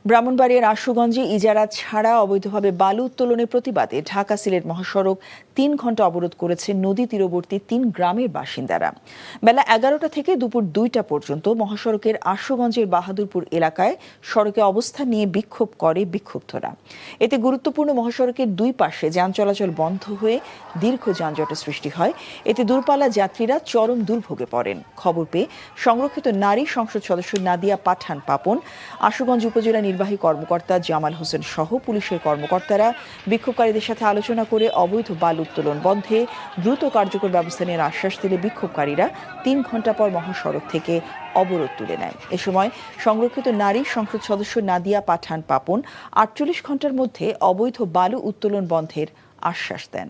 ব্রাহ্মণবাড়িয়ার আশুগঞ্জে ইজারা ছাড়া অবৈধভাবে বালু উত্তোলনের প্রতিবাদে ঢাকা সিলেট মহাসড়ক ৩ ঘন্টা অবরোধ করেছে নদী তীরবর্তী ৩ গ্রামের বাসিন্দারা। বেলা ১১টা থেকে দুপুর ২টা পর্যন্ত মহাসড়কের আশুগঞ্জের বাহাদুরপুর এলাকায় সড়কে অবস্থান নিয়ে বিক্ষোভ করে বিক্ষুব্ধরা। এতে গুরুত্বপূর্ণ মহাসড়কের দুই পাশে যান চলাচল বন্ধ হয়ে দীর্ঘ যানজটের সৃষ্টি হয়। এতে দূরপাল্লা যাত্রীরা চরম দুর্ভোগে পড়েন। খবর পেয়ে সংরক্ষিত নারী সংসদ সদস্য নাদিয়া পাঠান পাপন, আশুগঞ্জ উপজেলা নির্বাহী কর্মকর্তা জামাল হোসেন সহ পুলিশের কর্মকর্তারা বিক্ষোভকারীদের সাথে আলোচনা করে অবৈধ বালু উত্তোলন বন্ধে দ্রুত কার্যকর ব্যবস্থা নেওয়ার আশ্বাস দিলে বিক্ষোভকারীরা ৩ ঘন্টা পর মহাসড়ক থেকে অবরোধ তুলে নেয়। এ সময় সংরক্ষিত নারী সংসদ সদস্য নাদিয়া পাঠান পাপন ৪৮ ঘন্টার মধ্যে অবৈধ বালু উত্তোলন বন্ধের আশ্বাস দেন।